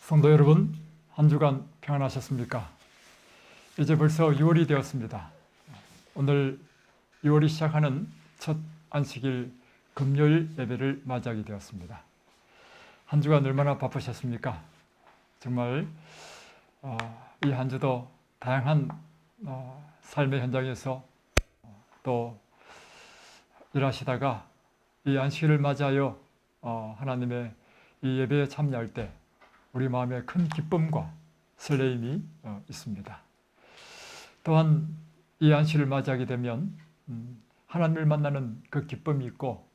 성도 여러분, 한 주간 평안하셨습니까? 이제 벌써 6월이 되었습니다. 오늘 6월이 시작하는 첫 안식일 금요일 예배를 맞이하게 되었습니다. 한 주간 얼마나 바쁘셨습니까? 정말 이 한 주도 다양한 삶의 현장에서 또 일하시다가 이 안식일을 맞이하여 하나님의 이 예배에 참여할 때 우리 마음에 큰 기쁨과 설레임이 있습니다. 또한 이 안식일을 맞이하게 되면 하나님을 만나는 그 기쁨이 있고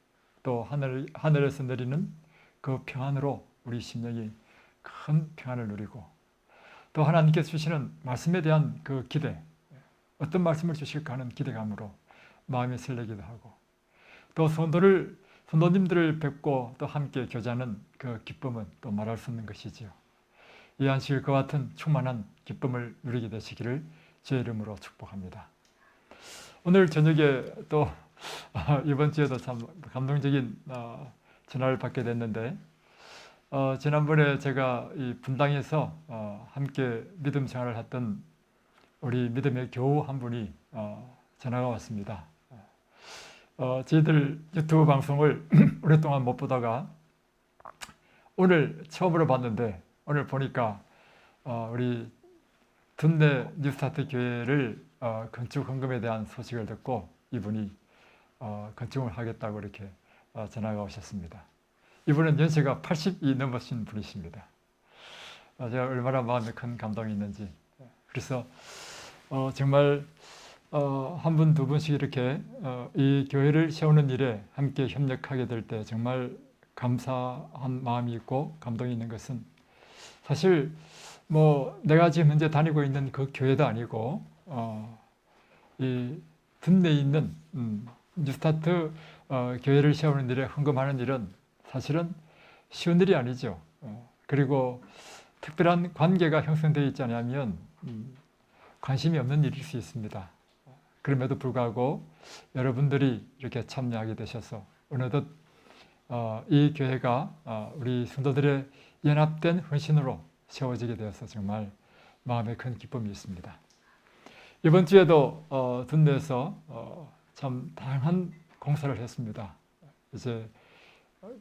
또 하늘에서 내리는 그 평안으로 우리 심령이 큰 평안을 누리고 또 하나님께서 주시는 말씀에 대한 그 기대, 어떤 말씀을 주실까 하는 기대감으로 마음이 설레기도 하고 또 성도님들을 뵙고 또 함께 교제하는 그 기쁨은 또 말할 수 없는 것이지요. 이 안식일 그와 같은 충만한 기쁨을 누리게 되시기를 제 이름으로 축복합니다. 오늘 저녁에 또 이번 주에도 참 감동적인 전화를 받게 됐는데 지난번에 제가 이 분당에서 함께 믿음 생활을 했던 우리 믿음의 교우 한 분이 전화가 왔습니다. 저희들 유튜브 방송을 오랫동안 못 보다가 오늘 처음으로 봤는데 오늘 보니까 우리 둔내 뉴스타트 교회를 건축 헌금에 대한 소식을 듣고 이분이 건축을 하겠다고 이렇게 전화가 오셨습니다. 이분은 연세가 80이 넘으신 분이십니다. 제가 얼마나 마음에 큰 감동이 있는지. 그래서 정말 한 분, 두 분씩 이렇게 이 교회를 세우는 일에 함께 협력하게 될 때 정말 감사한 마음이 있고 감동이 있는 것은 사실 뭐 내가 지금 현재 다니고 있는 그 교회도 아니고 이 둔내에 있는 뉴스타트 교회를 세우는 일에 헌금하는 일은 사실은 쉬운 일이 아니죠. 그리고 특별한 관계가 형성되어 있지 않으면 관심이 없는 일일 수 있습니다. 그럼에도 불구하고 여러분들이 이렇게 참여하게 되셔서 어느덧 이 교회가 우리 성도들의 연합된 헌신으로 세워지게 되어서 정말 마음에 큰 기쁨이 있습니다. 이번 주에도 둔내에서 참 다양한 공사를 했습니다. 이제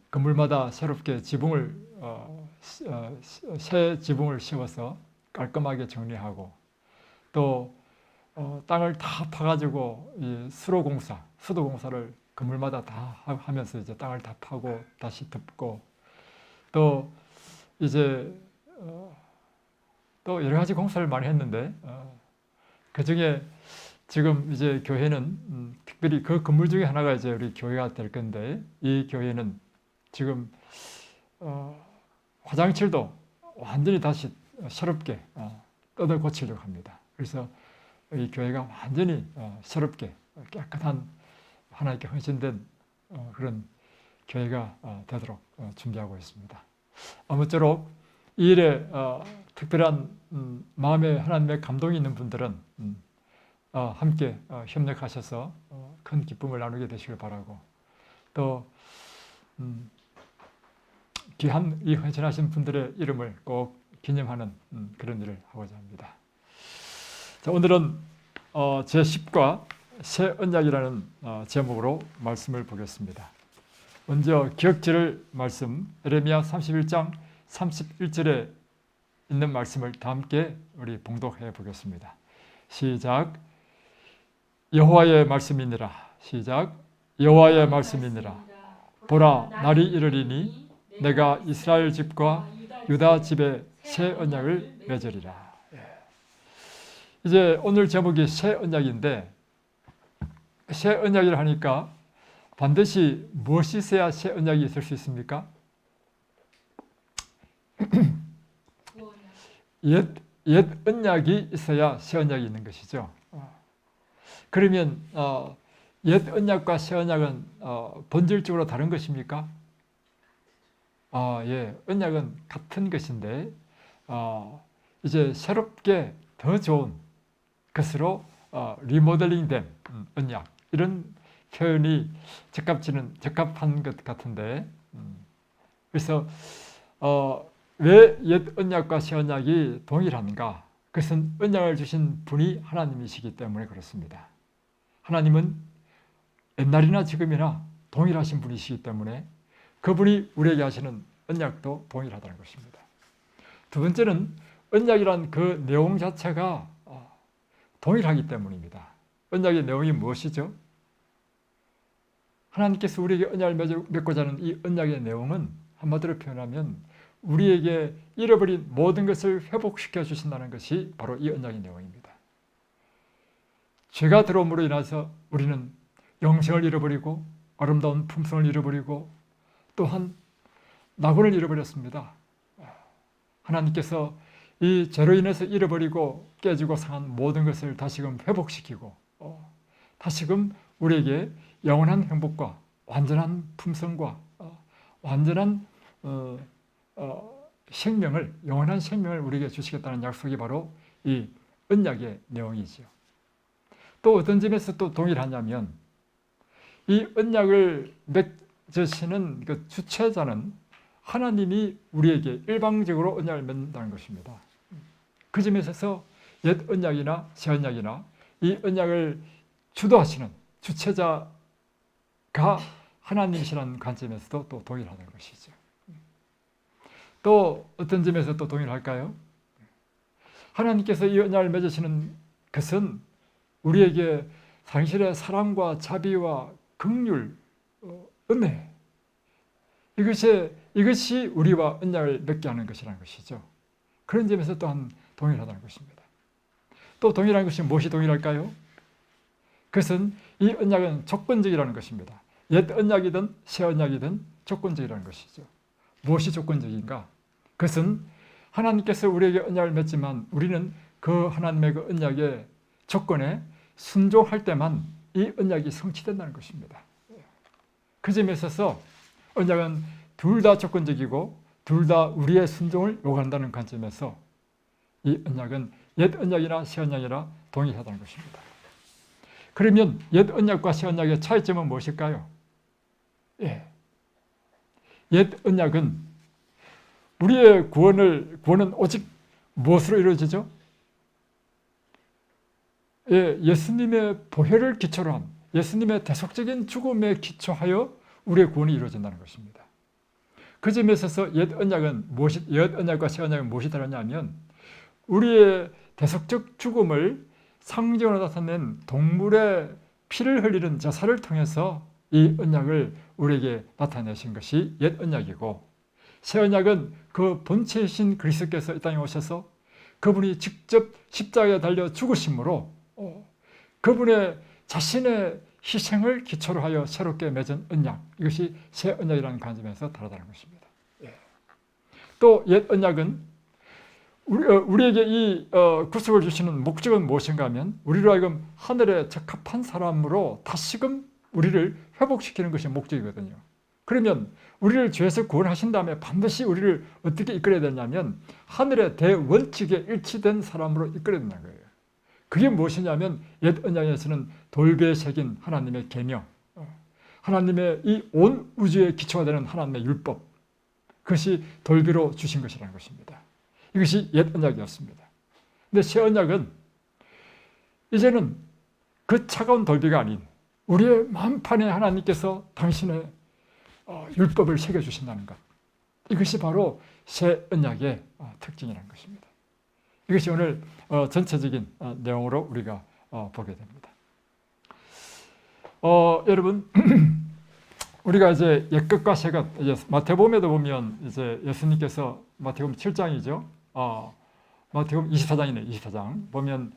건물마다 새롭게 지붕을 새 지붕을 씌워서 깔끔하게 정리하고 또 땅을 다 파가지고 이 수도 공사를 건물마다 다 하면서 이제 땅을 다 파고 다시 덮고 또 이제 또 여러 가지 공사를 많이 했는데 그 중에 지금 이제 교회는 특별히 그 건물 중에 하나가 이제 우리 교회가 될 건데 이 교회는 지금 화장실도 완전히 다시 새롭게 뜯어 고치려고 합니다. 그래서 이 교회가 완전히 새롭게 깨끗한 하나님께 헌신된 그런 교회가 되도록 준비하고 있습니다. 아무쪼록 이 일에 특별한 마음에 하나님의 감동이 있는 분들은 함께 협력하셔서 큰 기쁨을 나누게 되시길 바라고 또 귀한 이 헌신하신 분들의 이름을 꼭 기념하는 그런 일을 하고자 합니다. 자, 오늘은 제10과 새 언약이라는 제목으로 말씀을 보겠습니다. 먼저 기억지를 말씀 예레미야 31장 31절에 있는 말씀을 다 함께 우리 봉독해 보겠습니다. 시작. 여호와의 말씀이니라. 시작. 여호와의 말씀이니라. 보라, 날이 이르리니 내가 이스라엘 집과 유다 집에 새 언약을 맺으리라. 이제 오늘 제목이 새 언약인데 새 언약이라 하니까 반드시 무엇이 있어야 새 언약이 있을 수 있습니까? 옛 언약이 있어야 새 언약이 있는 것이죠. 그러면 옛 언약과 새 언약은 본질적으로 다른 것입니까? 예, 언약은 같은 것인데 이제 새롭게 더 좋은 것으로 리모델링된 언약, 이런 표현이 적합한 것 같은데 그래서 왜 옛 언약과 새 언약이 동일한가? 그것은 언약을 주신 분이 하나님이시기 때문에 그렇습니다. 하나님은 옛날이나 지금이나 동일하신 분이시기 때문에 그분이 우리에게 하시는 언약도 동일하다는 것입니다. 두 번째는 언약이란 그 내용 자체가 동일하기 때문입니다. 언약의 내용이 무엇이죠? 하나님께서 우리에게 언약을 맺고자 하는 이 언약의 내용은 한마디로 표현하면 우리에게 잃어버린 모든 것을 회복시켜 주신다는 것이 바로 이 언약의 내용입니다. 죄가 들어옴으로 인해서 우리는 영생을 잃어버리고 아름다운 품성을 잃어버리고 또한 낙원을 잃어버렸습니다. 하나님께서 이 죄로 인해서 잃어버리고 깨지고 상한 모든 것을 다시금 회복시키고 다시금 우리에게 영원한 행복과 완전한 품성과 완전한 생명을, 영원한 생명을 우리에게 주시겠다는 약속이 바로 이 언약의 내용이죠. 또 어떤 점에서 또 동일하냐면 이 언약을 맺으시는 그 주체자는 하나님이 우리에게 일방적으로 언약을 맺는다는 것입니다. 그 점에 있어서 옛 언약이나 새 언약이나 이 언약을 주도하시는 주체자가 하나님이시라는 관점에서도 또 동일하다는 것이죠. 또 어떤 점에서 또 동일할까요? 하나님께서 이 언약을 맺으시는 것은 우리에게 상실의 사랑과 자비와 긍휼, 은혜 이것이 우리와 언약을 맺게 하는 것이라는 것이죠. 그런 점에서 또한 동일하다는 것입니다. 또 동일한 것이 무엇이 동일할까요? 그것은 이 언약은 조건적이라는 것입니다. 옛 언약이든 새 언약이든 조건적이라는 것이죠. 무엇이 조건적인가? 그것은 하나님께서 우리에게 언약을 맺지만 우리는 그 하나님의 그 언약의 조건에 순종할 때만 이 언약이 성취된다는 것입니다. 그 점에 있어서 언약은 둘 다 조건적이고 둘 다 우리의 순종을 요구한다는 관점에서 이 언약은 옛 언약이나 새 언약이나 동일하다는 것입니다. 그러면 옛 언약과 새 언약의 차이점은 무엇일까요? 옛 언약은 우리의 구원은 오직 무엇으로 이루어지죠? 예수님의 보혈을 기초로 한 예수님의 대속적인 죽음에 기초하여 우리의 구원이 이루어진다는 것입니다. 그 점에 있어서 옛 언약과 새 언약은 무엇이 다르냐면 우리의 대속적 죽음을 상징으로 나타낸 동물의 피를 흘리는 제사를 통해서 이 언약을 우리에게 나타내신 것이 옛 언약이고 새 언약은 그 본체이신 그리스도께서 이 땅에 오셔서 그분이 직접 십자가에 달려 죽으심으로 그분의 자신의 희생을 기초로 하여 새롭게 맺은 언약, 이것이 새 언약이라는 관점에서 다르다는 것입니다. 또 옛 언약은 우리에게 이 구속을 주시는 목적은 무엇인가 하면 우리로 하여금 하늘에 적합한 사람으로 다시금 우리를 회복시키는 것이 목적이거든요. 그러면 우리를 죄에서 구원하신 다음에 반드시 우리를 어떻게 이끌어야 되냐면 하늘의 대원칙에 일치된 사람으로 이끌어야 된다는 거예요. 그게 무엇이냐면 옛 언약에서는 돌배에 새긴 하나님의 계명, 하나님의 이 온 우주의 기초가 되는 하나님의 율법, 그것이 돌비로 주신 것이라는 것입니다. 이것이 옛 언약이었습니다. 근데 새 언약은 이제는 그 차가운 돌비가 아닌 우리의 마음판에 하나님께서 당신의 율법을 새겨주신다는 것, 이것이 바로 새 언약의 특징이라는 것입니다. 이것이 오늘 전체적인 내용으로 우리가 보게 됩니다. 여러분, 우리가 이제 옛것과 새것, 이제 마태복음에도 보면 이제 예수님께서 마태복음 7장이죠. 마태복음 24장이네, 24장 보면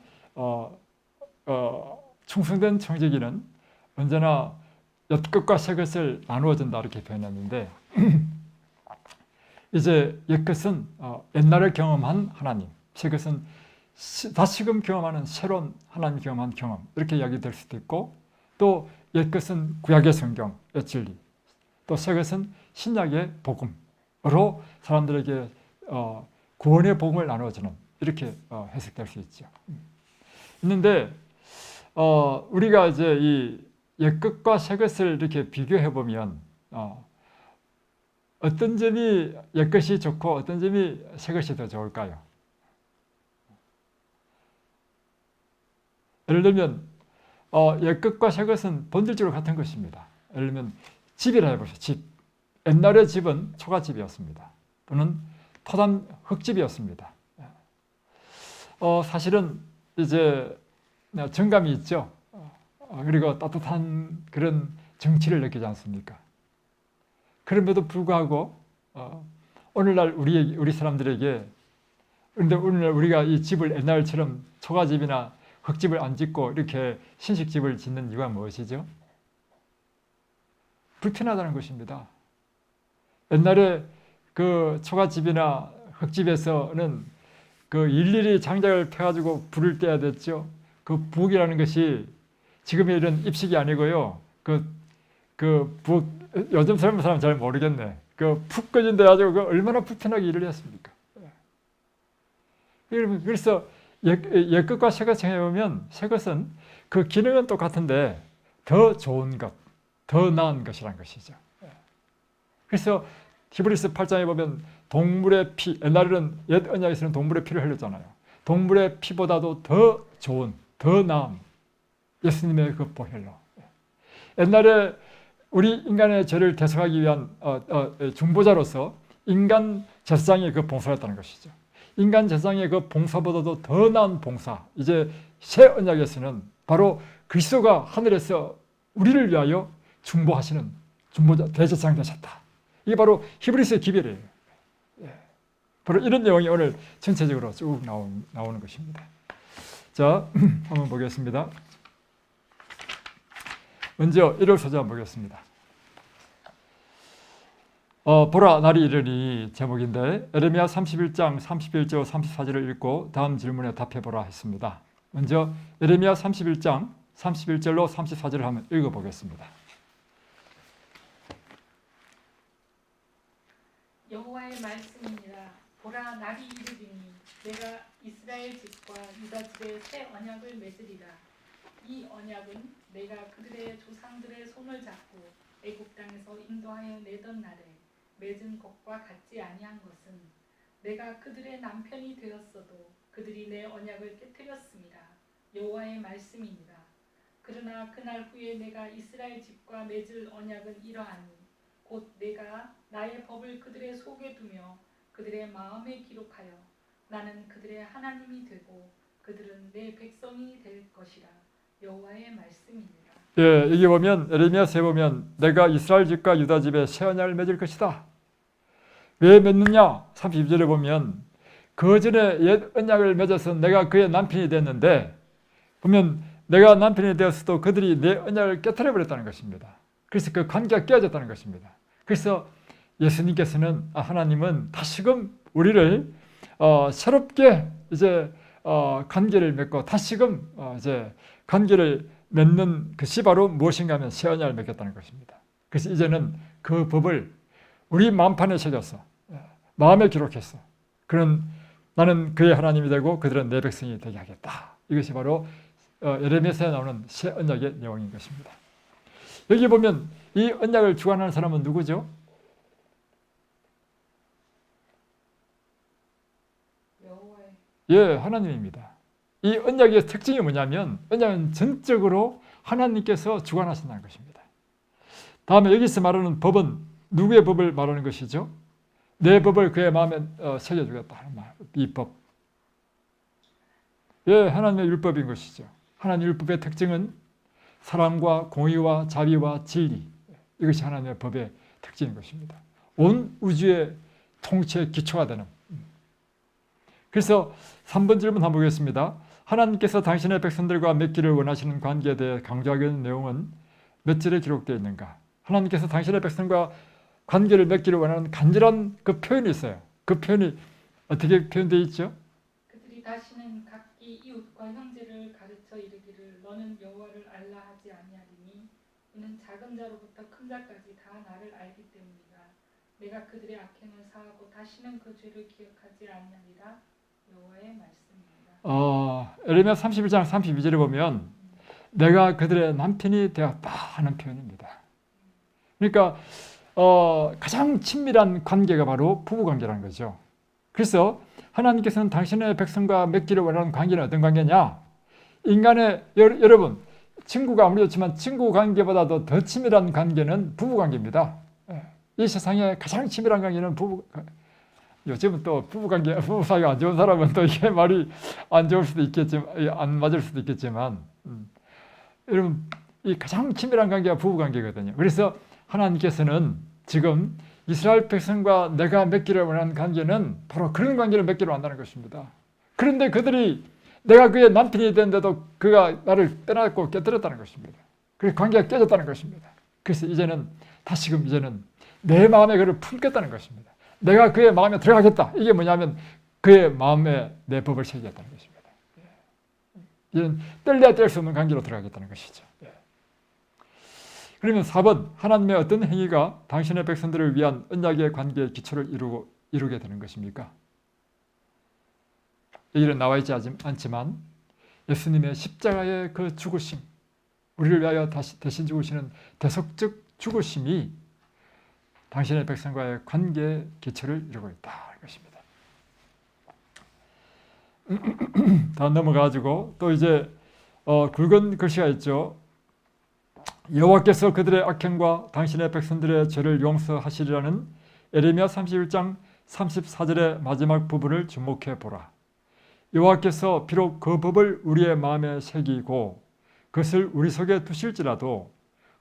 충성된 청지기는 언제나 옛것과 새것을 나누어 준다 이렇게 표현했는데 이제 옛것은 옛날에 경험한 하나님, 새것은 다시금 경험하는 새로운 하나님 경험한 경험, 이렇게 이야기될 수도 있고, 또 옛것은 구약의 성경, 옛 진리, 또 새것은 신약의 복음으로 사람들에게 구원의 복음을 나눠주는, 이렇게 해석될 수 있죠. 있는데 우리가 이제 이 옛것과 새것을 이렇게 비교해 보면 어떤 점이 옛것이 좋고 어떤 점이 새것이 더 좋을까요? 예를 들면 옛것과 새것은 본질적으로 같은 것입니다. 예를 들면 집이라 해보세요. 집. 옛날의 집은 초가집이었습니다. 또는 토담 흙집이었습니다. 사실은 이제 정감이 있죠. 그리고 따뜻한 그런 정취를 느끼지 않습니까? 그럼에도 불구하고 오늘날 우리 사람들에게, 그런데 오늘날 우리가 이 집을 옛날처럼 초가집이나 흙집을 안 짓고 이렇게 신식집을 짓는 이유가 무엇이죠? 불편하다는 것입니다. 옛날에 그 초가집이나 흙집에서는 그 일일이 장작을 펴가지고 불을 떼야 됐죠. 그 부엌이라는 것이 지금의 이런 입식이 아니고요. 그 부엌, 요즘 젊은 사람은 잘 모르겠네. 그 푹 꺼진 데 가지고 그 얼마나 불편하게 일을 했습니까? 그래서 옛것과 새것 생각해보면 새것은 그 기능은 똑같은데 더 좋은 것, 더 나은 것이란 것이죠. 그래서 히브리서 8장에 보면 동물의 피, 옛날에는 옛 언약에서는 동물의 피를 흘렸잖아요. 동물의 피보다도 더 좋은, 더 나은 예수님의 그 보혈로. 옛날에 우리 인간의 죄를 대속하기 위한 중보자로서 인간 제사장의 그 봉사였다는 것이죠. 인간 제사장의 그 봉사보다도 더 나은 봉사, 이제 새 언약에서는 바로 그리스도가 하늘에서 우리를 위하여 중보하시는 중보자 대제사장 되셨다. 이게 바로 히브리서의 기별이에요. 바로 이런 내용이 오늘 전체적으로 쭉 나오는 것입니다. 자, 한번 보겠습니다. 먼저 1월 소절 한번 보겠습니다. 보라 날이 이르니 제목인데 에레미야 31장 31절 34절을 읽고 다음 질문에 답해보라 했습니다. 먼저 에레미야 31장 31절로 34절을 한번 읽어보겠습니다. 여호와의 말씀이니라. 보라 날이 이르리니 내가 이스라엘 집과 유다 집에 새 언약을 맺으리라. 이 언약은 내가 그들의 조상들의 손을 잡고 애굽 땅에서 인도하여 내던 날에 맺은 것과 같지 아니한 것은 내가 그들의 남편이 되었어도 그들이 내 언약을 깨뜨렸습니다. 여호와의 말씀이니라. 그러나 그날 후에 내가 이스라엘 집과 맺을 언약은 이러하니 곧 내가 나의 법을 그들의 속에 두며 그들의 마음에 기록하여 나는 그들의 하나님이 되고 그들은 내 백성이 될 것이라. 여호와의 말씀이니라. 예, 여기 보면 에레미야서에 보면 내가 이스라엘 집과 유다 집에 새 언약을 맺을 것이다. 왜 맺느냐? 32절에 보면 그 전에 옛 언약을 맺어서 내가 그의 남편이 됐는데 보면 내가 남편이 되었어도 그들이 내 언약을 깨뜨려 버렸다는 것입니다. 그래서 그 관계가 깨어졌다는 것입니다. 그래서 예수님께서는 하나님은 다시금 우리를 새롭게 이제 관계를 맺고 다시금 이제 관계를 맺는 것이 바로 무엇인가 하면 새 언약을 맺겠다는 것입니다. 그래서 이제는 그 법을 우리 마음판에 새겼어. 마음에 기록했어. 그런 나는 그의 하나님이 되고 그들은 내 백성이 되게 하겠다. 이것이 바로 예레미야서에 나오는 새 언약의 내용인 것입니다. 여기 보면 이 언약을 주관하는 사람은 누구죠? 여호와의 예, 하나님입니다. 이 언약의 특징이 뭐냐면 언약은 전적으로 하나님께서 주관하신다는 것입니다. 다음에 여기서 말하는 법은 누구의 법을 말하는 것이죠? 내 법을 그의 마음에 새겨주겠다 하는 말, 이 법. 예, 하나님의 율법인 것이죠. 하나님의 율법의 특징은 사랑과 공의와 자비와 진리, 이것이 하나님의 법의 특징인 것입니다. 온 우주의 통치의 기초가 되는. 그래서 3번 질문 한번 보겠습니다. 하나님께서 당신의 백성들과 맺기를 원하시는 관계에 대해 강조하기 위한 내용은 몇 절에 기록되어 있는가? 하나님께서 당신의 백성과 관계를 맺기를 원하는 간절한 그 표현이 있어요. 그 표현이 어떻게 표현되어 있죠? 그들이 다시는 각기 이웃과 형제를 가르쳐 이르기를 너는 여호와를 알라 하지 아니하리니 이는 작은 자로부터 큰 자까지 다 나를 알기 때문이다. 내가 그들의 악행을 사하고 다시는 그 죄를 기억하지 아니하리라. 여호와의 말씀입니다. 에레미야 31장 32절에 보면 내가 그들의 남편이 되었다 하는 표현입니다. 그러니까 가장 친밀한 관계가 바로 부부관계라는 거죠. 그래서 하나님께서는 당신의 백성과 맺기를 원하는 관계는 어떤 관계냐? 인간의 여러분, 친구가 아무리 좋지만 친구 관계보다도 더 친밀한 관계는 부부관계입니다. 이 세상에 가장 친밀한 관계는 요즘은 또 부부 사이가 안 좋은 사람은 또 이게 말이 안 좋을 수도 있겠지만, 안 맞을 수도 있겠지만, 여러분, 이 가장 친밀한 관계가 부부관계거든요. 그래서 하나님께서는 지금 이스라엘 백성과 내가 맺기를 원하는 관계는 바로 그런 관계를 맺기로 한다는 것입니다. 그런데 그들이 내가 그의 남편이 됐는데도 그가 나를 떠났고 깨뜨렸다는 것입니다. 그래서 관계가 깨졌다는 것입니다. 그래서 이제는 내 마음에 그를 품겠다는 것입니다. 내가 그의 마음에 들어가겠다. 이게 뭐냐면 그의 마음에 내 법을 새기겠다는 것입니다. 이제는 뗄래야 뗄 수 없는 관계로 들어가겠다는 것이죠. 그러면 4번, 하나님의 어떤 행위가 당신의 백성들을 위한 언약의 관계의 기초를 이루게 되는 것입니까? 여기는 나와 있지 않지만 예수님의 십자가의 그 죽으심, 우리를 위하여 대신 죽으시는 대속적 죽으심이 당신의 백성과의 관계의 기초를 이루고 있다는 것입니다. 다 넘어가지고 또 이제 굵은 글씨가 있죠. 여호와께서 그들의 악행과 당신의 백성들의 죄를 용서하시리라는 에레미야 31장 34절의 마지막 부분을 주목해 보라. 여호와께서 비록 그 법을 우리의 마음에 새기고 그것을 우리 속에 두실지라도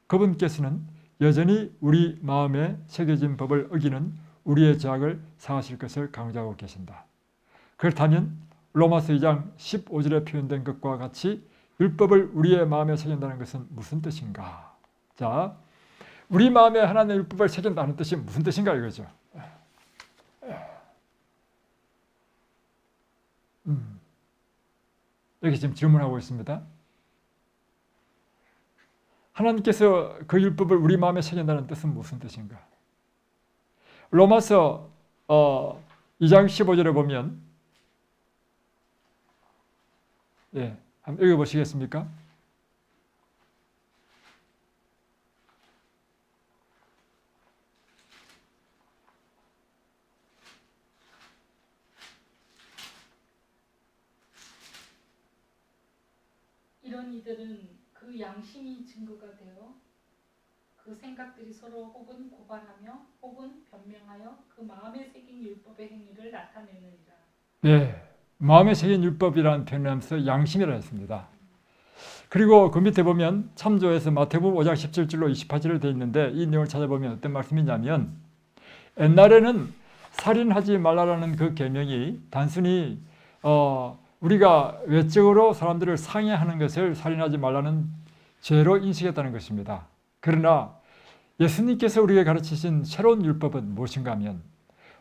그분께서는 여전히 우리 마음에 새겨진 법을 어기는 우리의 죄악을 사하실 것을 강조하고 계신다. 그렇다면 로마서 2장 15절에 표현된 것과 같이 율법을 우리의 마음에 새긴다는 것은 무슨 뜻인가? 자, 우리 마음에 하나님의 율법을 새긴다는 뜻이 무슨 뜻인가 이거죠. 여기 지금 질문하고 있습니다. 하나님께서 그 율법을 우리 마음에 새긴다는 뜻은 무슨 뜻인가? 로마서 2장 15절에 보면 한번 읽어보시겠습니까? 이런 이들은 그 양심이 증거가 되어 그 생각들이 서로 혹은 고발하며 혹은 변명하여 그 마음에 새긴 율법의 행위를 나타내느니라. 네, 마음에 새긴 율법이라는 표현을 하면서 양심이라 했습니다. 그리고 그 밑에 보면 참조해서 마태복음 5장 17절로 28절로 되어 있는데 이 내용을 찾아보면 어떤 말씀이냐면 옛날에는 살인하지 말라라는 그 계명이 단순히 우리가 외적으로 사람들을 상해하는 것을 살인하지 말라는 죄로 인식했다는 것입니다. 그러나 예수님께서 우리에게 가르치신 새로운 율법은 무엇인가 하면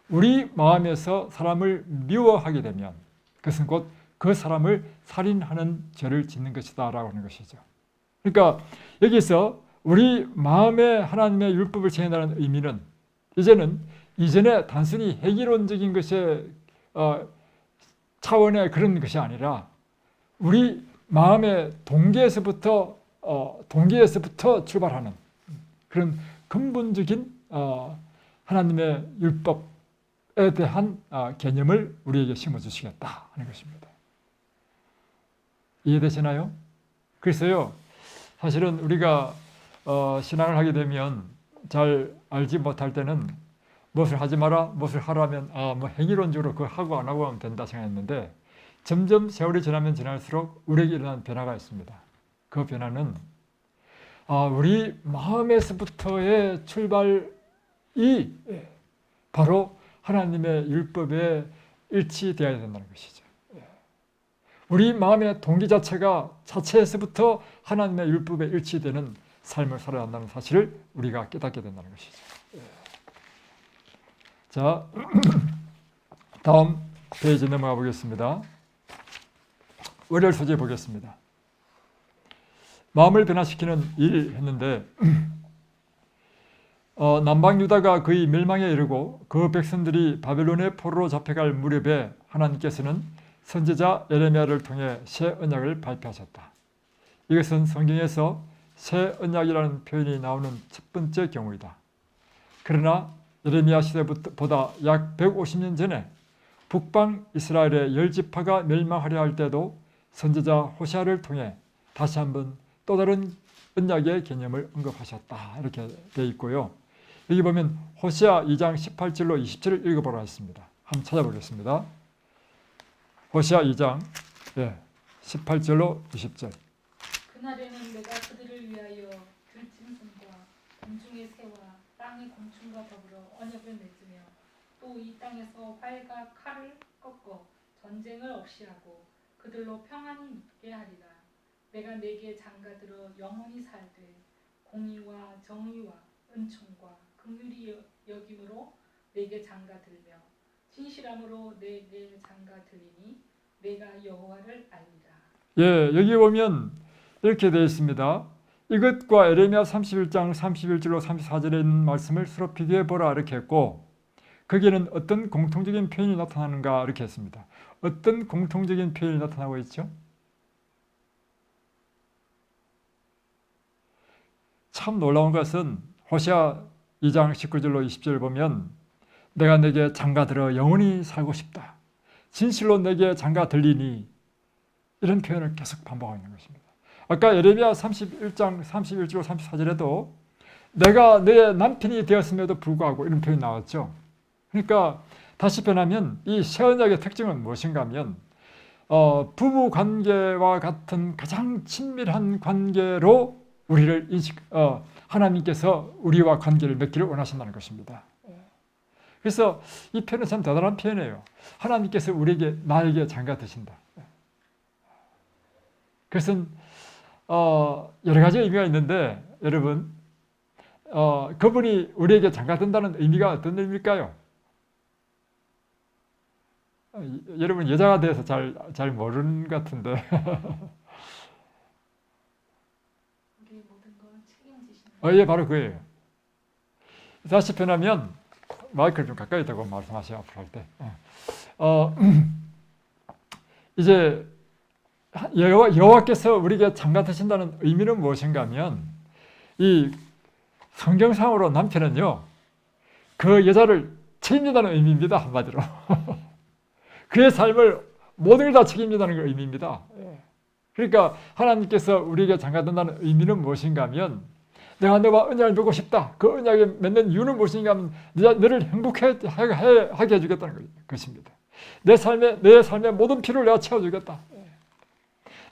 우리 마음에서 사람을 미워하게 되면 그것은 곧 그 사람을 살인하는 죄를 짓는 것이다 라고 하는 것이죠. 그러니까 여기서 우리 마음에 하나님의 율법을 지킨다는 의미는 이전에 단순히 획일론적인 것의 차원의 그런 것이 아니라 우리 마음의 동기에서부터 출발하는 그런 근본적인 하나님의 율법에 대한 개념을 우리에게 심어주시겠다 하는 것입니다. 이해되시나요? 그래서요, 사실은 우리가 신앙을 하게 되면 잘 알지 못할 때는 무엇을 하지 마라, 무엇을 하라면 뭐 행위론적으로 그거 하고 안 하고 하면 된다 생각했는데 점점 세월이 지나면 지날수록 우리에게 일어난 변화가 있습니다. 그 변화는 우리 마음에서부터의 출발이 바로 하나님의 율법에 일치되어야 된다는 것이죠. 우리 마음의 동기 자체에서부터 하나님의 율법에 일치되는 삶을 살아야 한다는 사실을 우리가 깨닫게 된다는 것이죠. 자, 다음 페이지 넘어가 보겠습니다. 월요일 소재 보겠습니다. 마음을 변화시키는 일 했는데 남방 유다가 거의 멸망에 이르고 그 백성들이 바벨론의 포로로 잡혀갈 무렵에 하나님께서는 선지자 에레미야를 통해 새 언약을 발표하셨다. 이것은 성경에서 새 언약이라는 표현이 나오는 첫 번째 경우이다. 그러나 예레미야 시대보다 약 150년 전에 북방 이스라엘의 10지파가 멸망하려 할 때도 선지자 호세아를 통해 다시 한번 또 다른 언약의 개념을 언급하셨다. 이렇게 되어 있고요. 여기 보면 호세아 2장 18절로 20절을 읽어보라 했습니다. 한번 찾아보겠습니다. 호세아 2장 18절로 20절. 그날에는 내가 그들을 위하여 들짐승과 공중의 새와 땅의 곤충과 더불어 언약을 맺으며 또 이 땅에서 활과 칼을 꺾어 전쟁을 없이 하고 그들로 평안히 있게 하리라. 내가 내게 장가들어 영원히 살되 공의와 정의와 은총과 긍휼이 여김으로 내게 장가들며 진실함으로 내게 장가들리니 내가 여호와를 알리라. 여기 보면 이렇게 되어 있습니다. 이것과 에레미야 31장 31절로 34절에 있는 말씀을 서로 비교해 보라 이렇게 했고, 거기에는 어떤 공통적인 표현이 나타나는가 이렇게 했습니다. 어떤 공통적인 표현이 나타나고 있죠? 참 놀라운 것은 호세아 2장 19절로 20절을 보면 내가 내게 장가들어 영원히 살고 싶다. 진실로 내게 장가들리니 이런 표현을 계속 반복하고 있는 것입니다. 아까 예레미야 31장 31절로 34절에도 내가 내 남편이 되었음에도 불구하고 이런 표현이 나왔죠. 그러니까 다시 표현하면 이 새 언약의 특징은 무엇인가 하면 부부 관계와 같은 가장 친밀한 관계로 우리를 하나님께서 우리와 관계를 맺기를 원하신다는 것입니다. 그래서 이 표현은 참 대단한 표현이에요. 하나님께서 나에게 장가 드신다. 그것은 여러 가지 의미가 있는데 여러분 그분이 우리에게 장가 든다는 의미가 어떤 의미일까요? 여러분 여자가 돼서 잘 모르는 것 같은데 우리의 모든 걸 책임지시는 예, 바로 그거예요. 다시 표현하면 마이크를 좀 가까이 대고 말씀하세요. 앞으로 할 때. 이제 여호와께서 우리에게 장가 드신다는 의미는 무엇인가 하면 이 성경상으로 남편은요 그 여자를 책임진다는 의미입니다. 한마디로 그의 삶을 모든 걸 다 책임진다는 그 의미입니다. 그러니까 하나님께서 우리에게 장가 든다는 의미는 무엇인가 하면 내가 너와 언약을 맺고 싶다. 그 언약을 맺는 이유는 무엇인가 하면 너를 행복하게 해주겠다는 것입니다. 내 삶의 모든 필요를 내가 채워주겠다.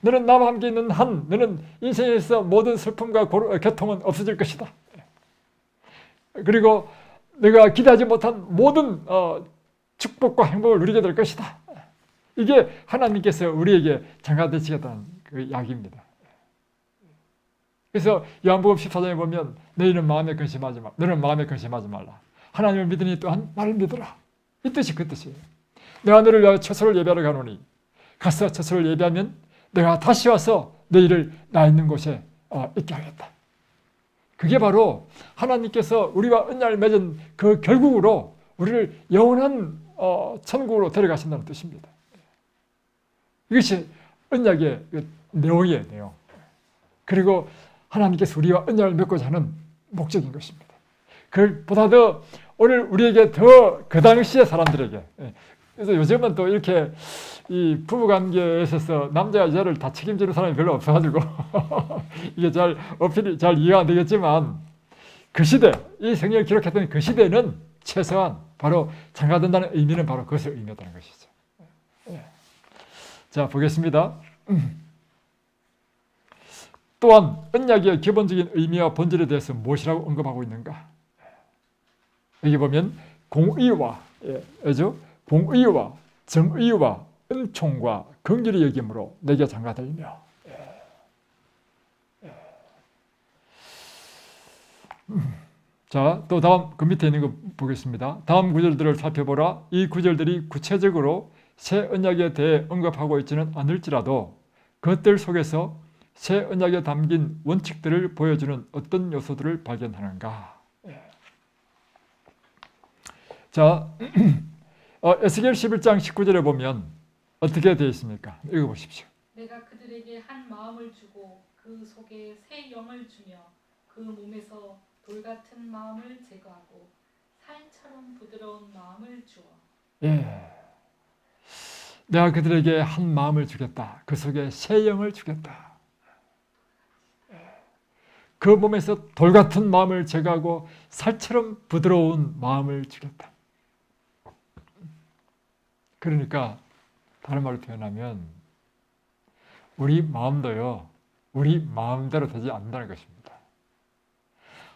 너는 나와 함께 있는 한 너는 인생에서 모든 슬픔과 고통은 없어질 것이다. 그리고 내가 기대하지 못한 모든 축복과 행복을 누리게 될 것이다. 이게 하나님께서 우리에게 장가 되시겠다는 그 이야기입니다. 그래서 요한복음 14장에 보면 너희는 마음에 근심하지 말라. 너는 마음에 근심하지 말라. 하나님을 믿으니 또한 나를 믿으라. 이 뜻이 그 뜻이에요. 내가 너를 위하여 처소를 예배하러 가노니 가서 처소를 예배하면 내가 다시 와서 너희를 나 있는 곳에 있게 하겠다. 그게 바로 하나님께서 우리와 언약을 맺은 그 결국으로 우리를 영원한 천국으로 데려가신다는 뜻입니다. 이것이 언약의 내용이에요. 내용. 그리고 하나님께서 우리와 언약을 맺고자 하는 목적인 것입니다. 그보다 더 오늘 우리에게 더 그 당시의 사람들에게 그래서 요즘은 또 이렇게 이 부부관계에 있어서 남자와 여자를 다 책임지는 사람이 별로 없어가지고 이게 잘 어필이 잘 이해가 안 되겠지만 그 시대, 이 성경을 기록했던 그 시대는 최소한 바로 장가든다는 의미는 바로 그것을 의미했다는 것이죠. 자, 보겠습니다. 또한 언약의 기본적인 의미와 본질에 대해서 무엇이라고 언급하고 있는가? 여기 보면 공의와 공의와 정의와 은총과 긍휼히 여김으로 내게 장가들며 자, 또 다음 그 밑에 있는 거 보겠습니다. 다음 구절들을 살펴보라. 이 구절들이 구체적으로 새 언약에 대해 언급하고 있지는 않을지라도 그것들 속에서 새 언약에 담긴 원칙들을 보여주는 어떤 요소들을 발견하는가. 자, 에스겔 11장 19절에 보면 어떻게 되어 있습니까? 읽어보십시오. 내가 그들에게 한 마음을 주고 그 속에 새 영을 주며 그 몸에서 돌같은 마음을 제거하고 파인처럼 부드러운 마음을 주어. 예. 내가 그들에게 한 마음을 주겠다. 그 속에 새 영을 주겠다. 그 몸에서 돌 같은 마음을 제거하고 살처럼 부드러운 마음을 주겠다. 그러니까 다른 말로 표현하면 우리 마음도요, 우리 마음대로 되지 않는다는 것입니다.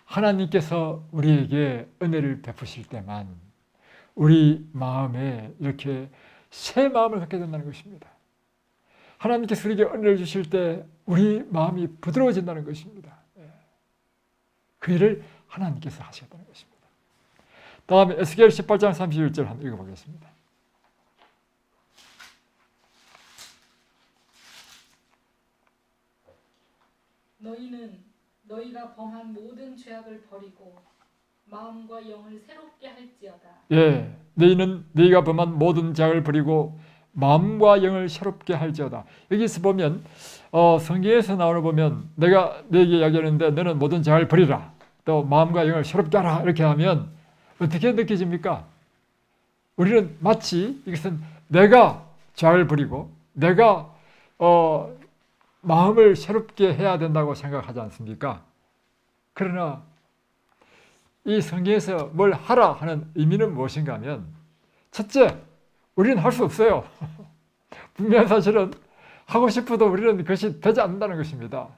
하나님께서 우리에게 은혜를 베푸실 때만 우리 마음에 이렇게 새 마음을 갖게 된다는 것입니다. 하나님께서 우리에게 은혜를 주실 때 우리 마음이 부드러워진다는 것입니다. 그 일을 하나님께서 하시겠다는 것입니다. 다음에 에스겔 18장 31절 한번 읽어보겠습니다. 너희는 너희가 범한 모든 죄악을 버리고 마음과 영을 새롭게 할지어다. 예, 너희는 너희가 범한 모든 죄악을 버리고 마음과 영을 새롭게 할지어다. 여기서 보면 성경에서 나오는 보면 내가 너에게 이야기하는데 너는 모든 죄악을 버리라. 또 마음과 영을 새롭게 하라. 이렇게 하면 어떻게 느껴집니까? 우리는 마치 이것은 내가 죄악을 버리고 내가 마음을 새롭게 해야 된다고 생각하지 않습니까? 그러나 이 성경에서 뭘 하라 하는 의미는 무엇인가 하면 첫째, 우리는 할 수 없어요. 분명한 사실은 하고 싶어도 우리는 그것이 되지 않는다는 것입니다.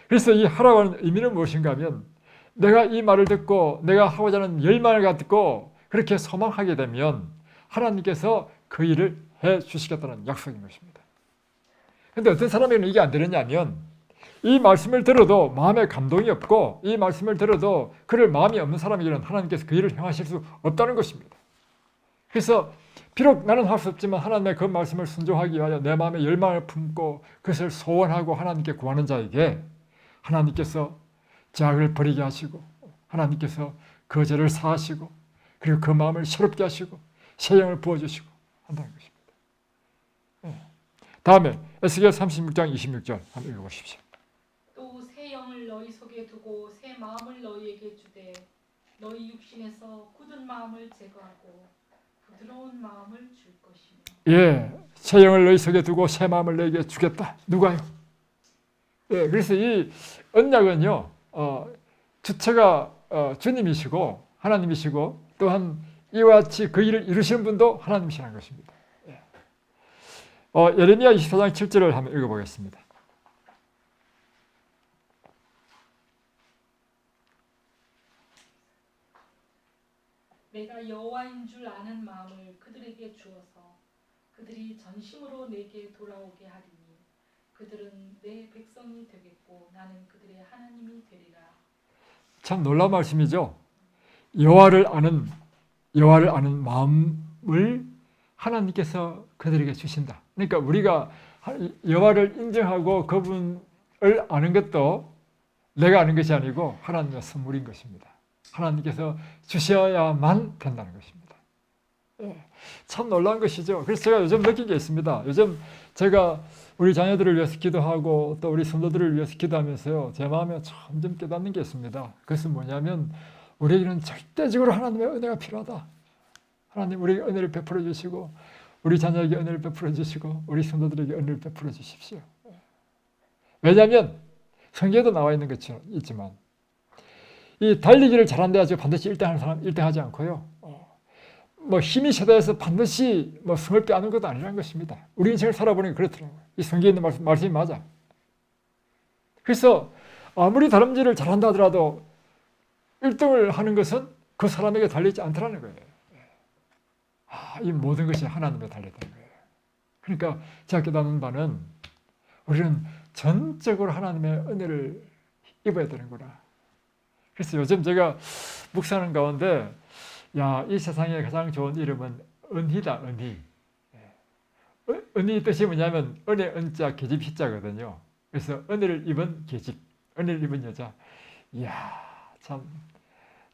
그래서 이 하라고 하는 의미는 무엇인가 하면 내가 이 말을 듣고 내가 하고자 하는 열망을 갖고 그렇게 소망하게 되면 하나님께서 그 일을 해 주시겠다는 약속인 것입니다. 그런데 어떤 사람에게는 이게 안 되느냐면 이 말씀을 들어도 마음에 감동이 없고 이 말씀을 들어도 그럴 마음이 없는 사람에게는 하나님께서 그 일을 행하실 수 없다는 것입니다. 그래서 비록 나는 할 수 없지만 하나님의 그 말씀을 순종하기 위하여 내 마음에 열망을 품고 그것을 소원하고 하나님께 구하는 자에게 하나님께서 죄악을 버리게 하시고 하나님께서 그 죄를 사하시고 그리고 그 마음을 새롭게 하시고 새 영을 부어주시고 한다는 것입니다. 다음에 에스겔 36장 26절 한번 읽어보십시오. 또 새 영을 너희 속에 두고 새 마음을 너희에게 주되 너희 육신에서 굳은 마음을 제거하고 부드러운 마음을 줄 것이며. 예, 새 영을 너희 속에 두고 새 마음을 너희에게 주겠다. 누가요? 예, 그래서 이 언약은요, 주체가 주님이시고 하나님이시고 또한 이와 같이 그 일을 이루시는 분도 하나님이시라는 것입니다. 예. 예레미야 24장 7절을 한번 읽어보겠습니다. 내가 여호와인 줄 아는 마음을 그들에게 주어서 그들이 전심으로 내게 돌아오게 하리니 그들은 내 백성이 되겠고 나는 그들의 하나님이 되리라. 참 놀라운 말씀이죠. 여호와를 아는 마음을 하나님께서 그들에게 주신다. 그러니까 우리가 여호와를 인정하고 그분을 아는 것도 내가 아는 것이 아니고 하나님의 선물인 것입니다. 하나님께서 주셔야만 된다는 것입니다. 참 놀라운 것이죠. 그래서 제가 요즘 느낀 게 있습니다. 요즘 제가 우리 자녀들을 위해서 기도하고 또 우리 성도들을 위해서 기도하면서요, 제 마음에 점점 깨닫는 게 있습니다. 그것은 뭐냐면 우리에게는 절대적으로 하나님의 은혜가 필요하다. 하나님 우리에게 은혜를 베풀어 주시고 우리 자녀에게 은혜를 베풀어 주시고 우리 성도들에게 은혜를 베풀어 주십시오. 왜냐하면 성경에도 나와 있는 것처럼 있지만 이 달리기를 잘한다 해서 반드시 1등하는 사람 1등하지 않고요. 뭐 힘이 세다해서 반드시 뭐 승을 빼앗는 것도 아니라는 것입니다. 우리 인생을 살아보니 그렇더라고요. 이 성경에 있는 말씀이 맞아. 그래서 아무리 다름질을 잘한다 하더라도 1등을 하는 것은 그 사람에게 달리지 않더라는 거예요. 이 모든 것이 하나님에 달렸다는 거예요. 그러니까 제가 깨닫는 바는 우리는 전적으로 하나님의 은혜를 입어야 되는구나. 그래서 요즘 제가 묵상하는 가운데 이 세상에 가장 좋은 이름은 은희다. 은희. 은희 뜻이 뭐냐면 은혜 은자 계집 희자거든요. 그래서 은혜를 입은 계집, 은혜를 입은 여자. 이야, 참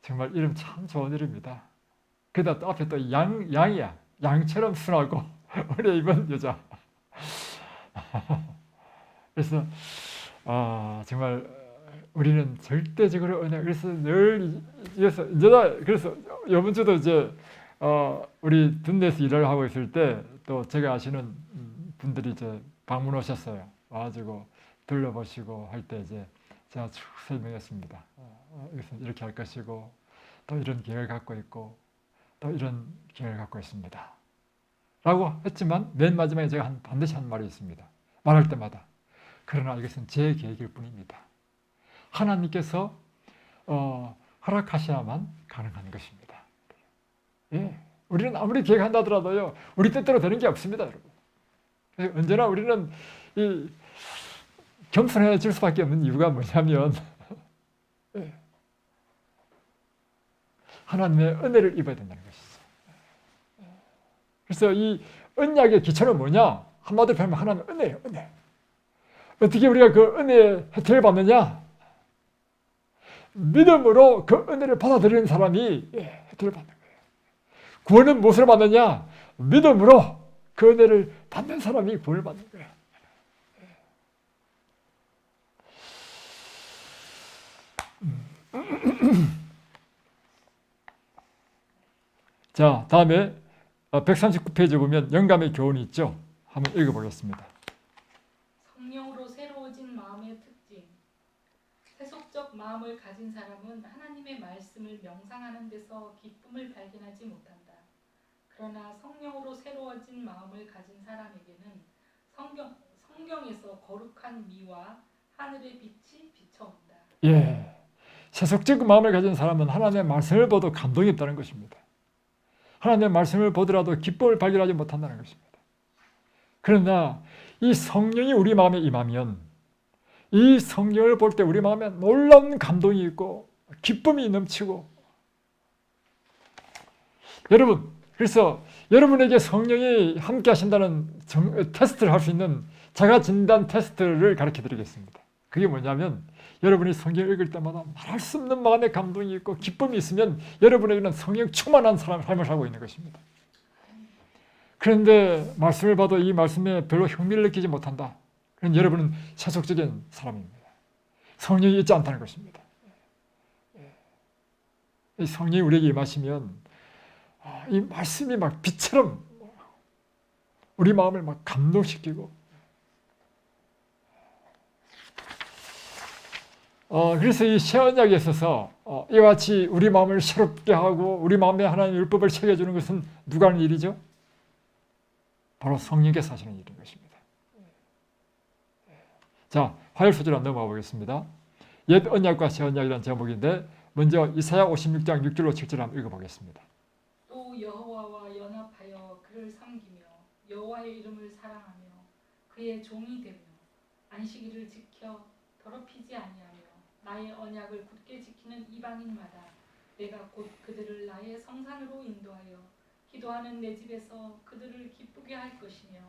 정말 이름 참 좋은 이름입니다. 그러다 또 앞에 또 양이야. 양처럼 순하고 은혜 입은 여자. 그래서 정말 우리는 절대적으로 언약. 그래서 늘 이어서 이제다. 그래서 이번 주도 이제 우리 둔내에서 일을 하고 있을 때 또 제가 아시는 분들이 이제 방문 오셨어요. 와가지고 둘러보시고 할 때 이제 제가 쭉 설명했습니다. 이것은 이렇게 할 것이고 또 이런 계획을 갖고 있고 또 이런 계획을 갖고 있습니다. 라고 했지만 맨 마지막에 제가 반드시 한 말이 있습니다. 말할 때마다. 그러나 이것은 제 계획일 뿐입니다. 하나님께서 허락하셔야만 가능한 것입니다. 예, 우리는 아무리 계획한다 하더라도요, 우리 뜻대로 되는 게 없습니다, 여러분. 언제나 우리는 이 겸손해질 수밖에 없는 이유가 뭐냐면 예, 하나님의 은혜를 입어야 된다는 것이죠. 그래서 이 언약의 기초는 뭐냐? 한마디로 표현하면 하나님의 은혜예요, 은혜. 어떻게 우리가 그 은혜의 혜택을 받느냐? 믿음으로 그 은혜를 받아들이는 사람이 혜택을 받는 거예요. 구원은 무엇으로 받느냐? 믿음으로 그 은혜를 받는 사람이 구원을 받는 거예요. 자, 다음에 139페이지 보면 영감의 교훈이 있죠. 한번 읽어보겠습니다. 성령으로 새로워진 마음의 특징. 세속적 마음을 가진 사람은 하나님의 말씀을 명상하는 데서 기쁨을 발견하지 못한다. 그러나 성령으로 새로워진 마음을 가진 사람에게는 성경에서 거룩한 미와 하늘의 빛이 비춰온다. 예, 세속적 마음을 가진 사람은 하나님의 말씀을 보도 감동이 없다는 것입니다. 하나님의 말씀을 보더라도 기쁨을 발견하지 못한다는 것입니다. 그러나 이 성령이 우리 마음에 임하면 이 성령을 볼 때 우리 마음에 놀라운 감동이 있고 기쁨이 넘치고, 여러분, 그래서 여러분에게 성령이 함께 하신다는 테스트를 할 수 있는 자가진단 테스트를 가르쳐 드리겠습니다. 그게 뭐냐면 여러분이 성경을 읽을 때마다 말할 수 없는 마음의 감동이 있고 기쁨이 있으면 여러분에게는 성령 충만한 삶을 살고 있는 것입니다. 그런데 말씀을 봐도 이 말씀에 별로 흥미를 느끼지 못한다. 그럼 여러분은 세속적인 사람입니다. 성령이 있지 않다는 것입니다. 이 성령이 우리에게 임하시면 이 말씀이 막 빛처럼 우리 마음을 막 감동시키고, 그래서 이 새 언약에 있어서 이와 같이 우리 마음을 새롭게 하고 우리 마음에 하나님의 율법을 새겨주는 것은 누가 하는 일이죠? 바로 성령께서 하시는 일인 것입니다. 자, 화요일 소절로 넘어가 보겠습니다. 옛 언약과 새 언약이라는 제목인데 먼저 이사야 56장 6절로 7절 한번 읽어보겠습니다. 또 여호와와 연합하여 그를 섬기며 여호와의 이름을 사랑하며 그의 종이 되며 안식일을 지켜 더럽히지 아니하며 나의 언약을 굳게 지키는 이방인마다 내가 곧 그들을 나의 성산으로 인도하여 기도하는 내 집에서 그들을 기쁘게 할 것이며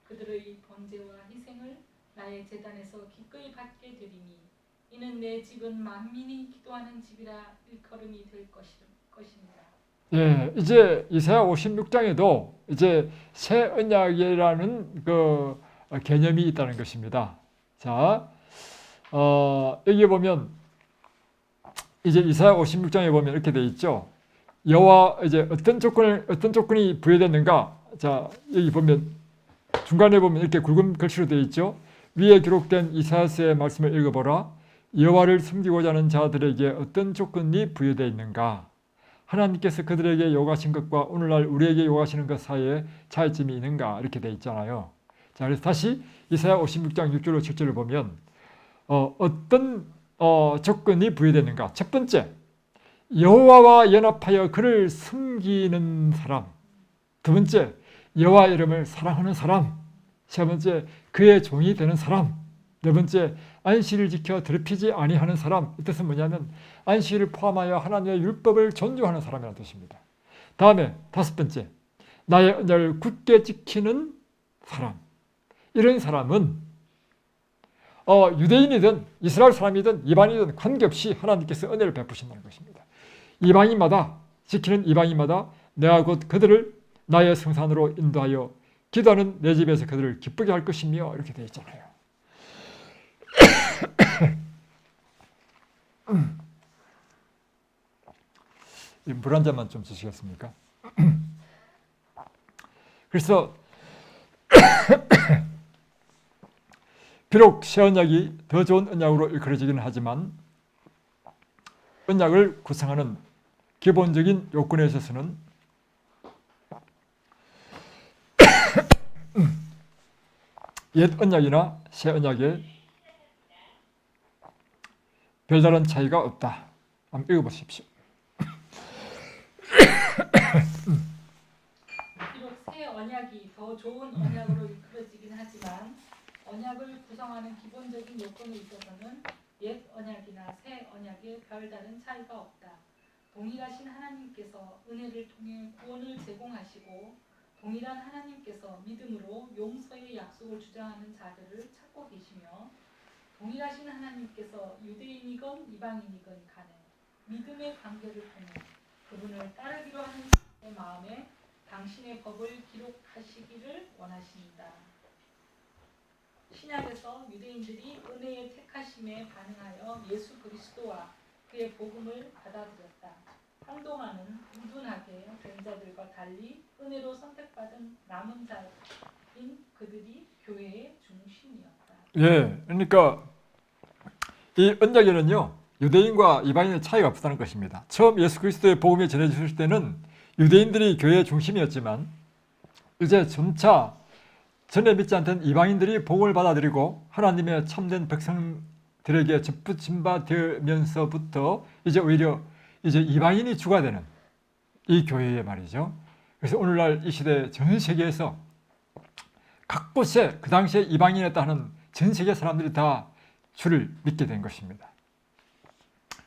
그들의 번제와 희생을 나의 제단에서 기꺼이 받게 되리니 이는 내 집은 만민이 기도하는 집이라 일컬음이 될 것입니다. 예, 이제 이사야 56장에도 이제 새 언약이라는 그 개념이 있다는 것입니다. 자, 여기 보면 이제 이사야 56장에 보면 이렇게 돼 있죠. 여호와 이제 어떤 조건이 부여됐는가? 자, 여기 보면 중간에 보면 이렇게 굵은 글씨로 돼 있죠. 위에 기록된 이사야서의 말씀을 읽어보라. 여호와를 섬기고자 하는 자들에게 어떤 조건이 부여되어 있는가? 하나님께서 그들에게 요구하신 것과 오늘날 우리에게 요구하시는 것 사이에 차이점이 있는가? 이렇게 돼 있잖아요. 자, 그래서 다시 이사야 56장 6절로 7절을 보면 어떤 조건이 부여되는가? 첫 번째, 여호와와 연합하여 그를 섬기는 사람. 두 번째, 여호와 이름을 사랑하는 사람. 세 번째, 그의 종이 되는 사람. 네 번째, 안식일을 지켜 더럽히지 아니하는 사람. 이 뜻은 뭐냐면 안식일을 포함하여 하나님의 율법을 존중하는 사람이라는 뜻입니다. 다음에 다섯 번째, 나의 언약을 굳게 지키는 사람. 이런 사람은 유대인이든 이스라엘 사람이든 이방인이든 관계없이 하나님께서 은혜를 베푸신다는 것입니다. 이방인마다, 지키는 이방인마다 내가 곧 그들을 나의 성산으로 인도하여 기도하는 내 집에서 그들을 기쁘게 할 것이며, 이렇게 되어 있잖아요. 물 한 잔만 좀 주시겠습니까? 그래서 비록 새 언약이 더 좋은 언약으로 일컬어지기는 하지만 언약을 구성하는 기본적인 요건에 있어서는 옛 언약이나 새 언약에 별다른 차이가 없다. 한번 읽어보십시오. 비록 새 언약이 더 좋은 언약으로 이끌어지긴 하지만 언약을 구성하는 기본적인 요건에 있어서는 옛 언약이나 새 언약에 별다른 차이가 없다. 동일하신 하나님께서 은혜를 통해 구원을 제공하시고 동일한 하나님께서 믿음으로 용서의 약속을 주장하는 자들을 찾고 계시며 동일하신 하나님께서 유대인이건 이방인이건 간에 믿음의 관계를 통해 그분을 따르기로 하는 자의 마음에 당신의 법을 기록하시기를 원하십니다. 신약에서 유대인들이 은혜의 택하심에 반응하여 예수 그리스도와 그의 복음을 받아들였다. 한동안은 우둔하게 된 자들과 달리 은혜로 선택받은 남은 자인 그들이 교회의 중심이었다. 예, 그러니까 이 언약에는요 유대인과 이방인의 차이가 없다는 것입니다. 처음 예수 그리스도의 복음이 전해졌을 때는 유대인들이 교회의 중심이었지만 이제 점차 전에 믿지 않던 이방인들이 복음을 받아들이고 하나님의 참된 백성들에게 접붙임 바 되면서부터 이제 오히려 이제 이방인이 주가 되는 이 교회에 말이죠. 그래서 오늘날 이 시대 전 세계에서 각 곳에 그 당시에 이방인이었다 하는 전 세계 사람들이 다 주를 믿게 된 것입니다.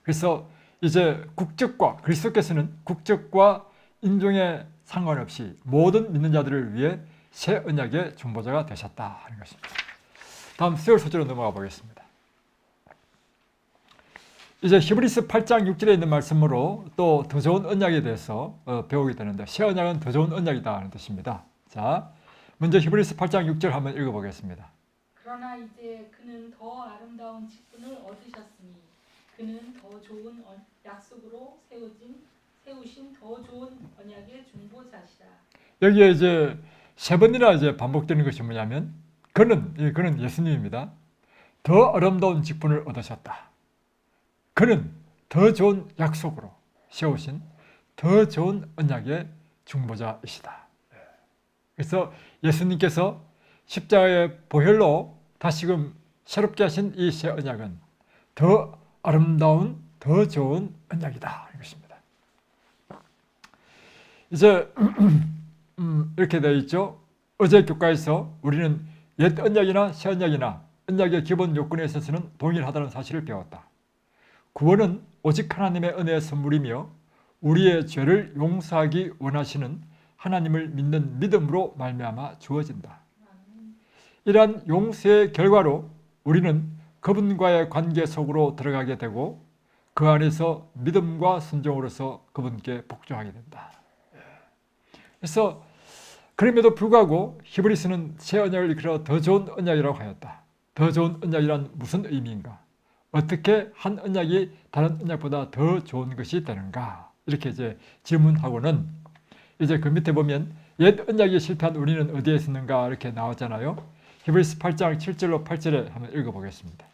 그래서 이제 국적과 그리스도께서는 국적과 인종에 상관없이 모든 믿는 자들을 위해 새 언약의 중보자가 되셨다 하는 것입니다. 다음 수요 소절로 넘어가 보겠습니다. 이제 히브리서 8장 6절에 있는 말씀으로 또 더 좋은 언약에 대해서 배우게 되는데 새 언약은 더 좋은 언약이다 하는 뜻입니다. 자, 먼저 히브리서 8장 6절 한번 읽어보겠습니다. 그러나 이제 그는 더 아름다운 직분을 얻으셨으니 그는 더 좋은 약속으로 세우신 더 좋은 언약의 중보자시라. 여기에 이제 세 번이나 이제 반복되는 것이 뭐냐면 그는 예수님입니다. 더 아름다운 직분을 얻으셨다. 그는 더 좋은 약속으로 세우신 더 좋은 언약의 중보자이시다. 그래서 예수님께서 십자가의 보혈로 다시금 새롭게 하신 이 새 언약은 더 아름다운 더 좋은 언약이다 하는 것입니다. 이제 이렇게 되어 있죠. 어제 교과에서 우리는 옛 언약이나 새 언약이나 언약의 기본 요건에 있어서는 동일하다는 사실을 배웠다. 구원은 오직 하나님의 은혜의 선물이며 우리의 죄를 용서하기 원하시는 하나님을 믿는 믿음으로 말미암아 주어진다. 이러한 용서의 결과로 우리는 그분과의 관계 속으로 들어가게 되고 그 안에서 믿음과 순종으로서 그분께 복종하게 된다. 그래서 그럼에도 불구하고 히브리서는 새 언약을 일컬어 더 좋은 언약이라고 하였다. 더 좋은 언약이란 무슨 의미인가? 어떻게 한 언약이 다른 언약보다 더 좋은 것이 되는가? 이렇게 이제 질문하고는 이제 그 밑에 보면 옛 언약이 실패한 우리는 어디에 있었는가 이렇게 나왔잖아요. 히브리서 8장 7절로 8절에 한번 읽어보겠습니다.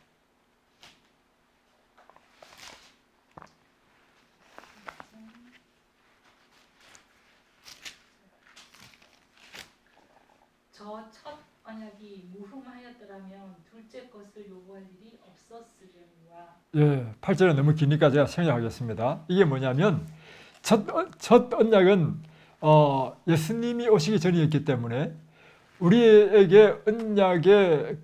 저 첫 언약이 무흠하였더라면 둘째 것을 요구할 일이 없었으려니와. 예, 8절은 너무 기니까 제가 생략하겠습니다. 이게 뭐냐면 첫 언약은 예수님이 오시기 전이었기 때문에 우리에게 언약의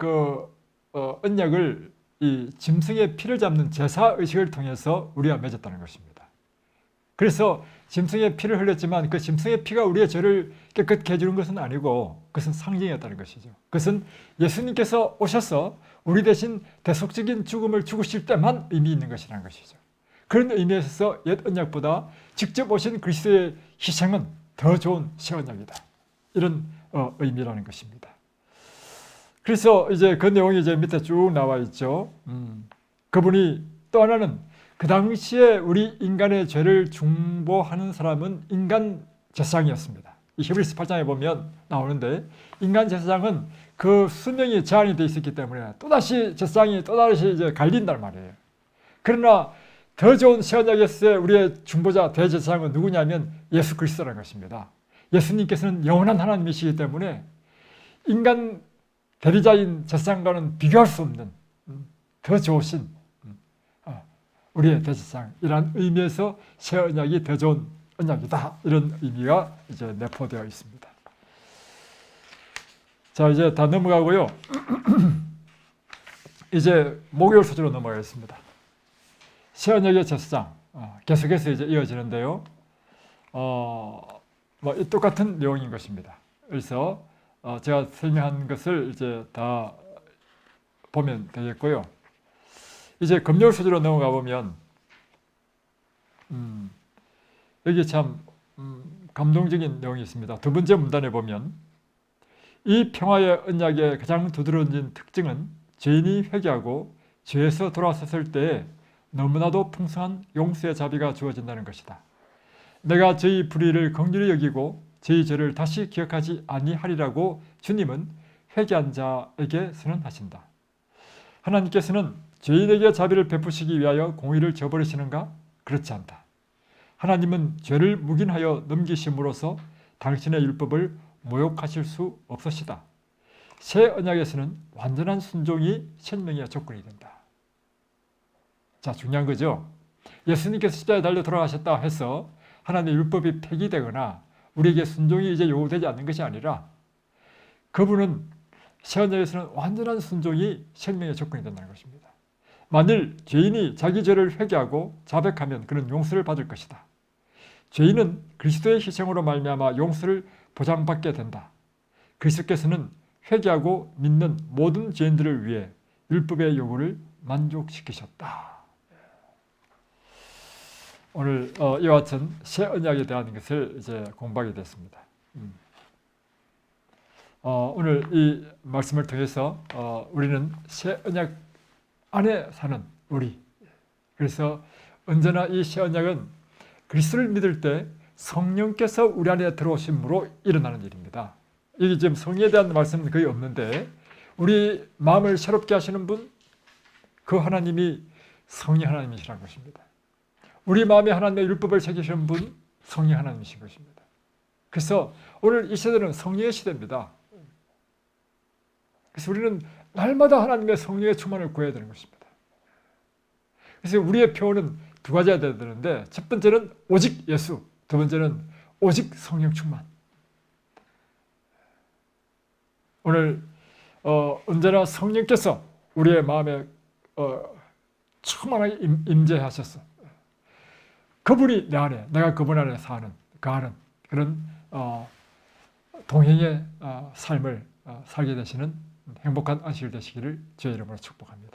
언약을 이 짐승의 피를 잡는 제사 의식을 통해서 우리와 맺었다는 것입니다. 그래서 짐승의 피를 흘렸지만 그 짐승의 피가 우리의 죄를 깨끗게 해주는 것은 아니고 그것은 상징이었다는 것이죠. 그것은 예수님께서 오셔서 우리 대신 대속적인 죽음을 죽으실 때만 의미 있는 것이라는 것이죠. 그런 의미에서 옛 언약보다 직접 오신 그리스도의 희생은 더 좋은 새 언약이다. 이런 의미라는 것입니다. 그래서 이제 그 내용이 이제 밑에 쭉 나와 있죠. 그분이 또 하나는 그 당시에 우리 인간의 죄를 중보하는 사람은 인간 제사장이었습니다. 이 히브리서 8장에 보면 나오는데 인간 제사장은 그 수명이 제한이 되어 있었기 때문에 또다시 제사장이 또다시 이제 갈린단 말이에요. 그러나 더 좋은 새 언약에서의 우리의 중보자 대제사장은 누구냐면 예수 그리스도라는 것입니다. 예수님께서는 영원한 하나님이시기 때문에 인간 대리자인 제사장과는 비교할 수 없는 더 좋으신 우리의 대제사장이라는 의미에서 새 언약이 더 좋은 언약이다, 이런 의미가 이제 내포되어 있습니다. 자, 이제 다 넘어가고요. 이제 목요일 소주로 넘어가겠습니다. 새 언약의 제사장, 계속해서 이제 이어지는데요. 똑같은 내용인 것입니다. 그래서 제가 설명한 것을 이제 다 보면 되겠고요. 이제 금요일 소주로 넘어가 보면 여기 참 감동적인 내용이 있습니다. 두 번째 문단에 보면 이 평화의 언약의 가장 두드러진 특징은 죄인이 회개하고 죄에서 돌아섰을 때에 너무나도 풍성한 용서의 자비가 주어진다는 것이다. 내가 저희 불의를 긍휼히 여기고 저희 죄를 다시 기억하지 아니하리라고 주님은 회개한 자에게 선언하신다. 하나님께서는 죄인에게 자비를 베푸시기 위하여 공의를 저버리시는가? 그렇지 않다. 하나님은 죄를 묵인하여 넘기심으로써 당신의 율법을 모욕하실 수 없으시다. 새 언약에서는 완전한 순종이 생명의 조건이 된다. 자, 중요한 거죠. 예수님께서 십자가에 달려 돌아가셨다 해서 하나님의 율법이 폐기되거나 우리에게 순종이 이제 요구되지 않는 것이 아니라 그분은 새 언약에서는 완전한 순종이 생명의 조건이 된다는 것입니다. 만일 죄인이 자기 죄를 회개하고 자백하면 그는 용서를 받을 것이다. 죄인은 그리스도의 희생으로 말미암아 용서를 보장받게 된다. 그리스도께서는 회개하고 믿는 모든 죄인들을 위해 율법의 요구를 만족시키셨다. 오늘 이와 같은 새 언약에 대한 것을 이제 공부하게 됐습니다. 오늘 이 말씀을 통해서 우리는 새 언약 안에 사는 우리, 그래서 언제나 이 새 언약은 그리스도를 믿을 때 성령께서 우리 안에 들어오심으로 일어나는 일입니다. 여기 지금 성령에 대한 말씀은 거의 없는데 우리 마음을 새롭게 하시는 분, 그 하나님이 성령 하나님이시라는 것입니다. 우리 마음에 하나님의 율법을 새기시는 분, 성령 하나님이신 것입니다. 그래서 오늘 이 시대는 성령의 시대입니다. 그래서 우리는 날마다 하나님의 성령의 충만을 구해야 되는 것입니다. 그래서 우리의 표현은 두 가지가 되어야 되는데 첫 번째는 오직 예수, 두 번째는 오직 성령 충만. 오늘 언제나 성령께서 우리의 마음에 충만하게 임재하셔서 그분이 내 안에, 내가 그분 안에 사는, 거하는 그런 동행의 삶을 살게 되시는 행복한 안식일 되시기를 주의 이름으로 축복합니다.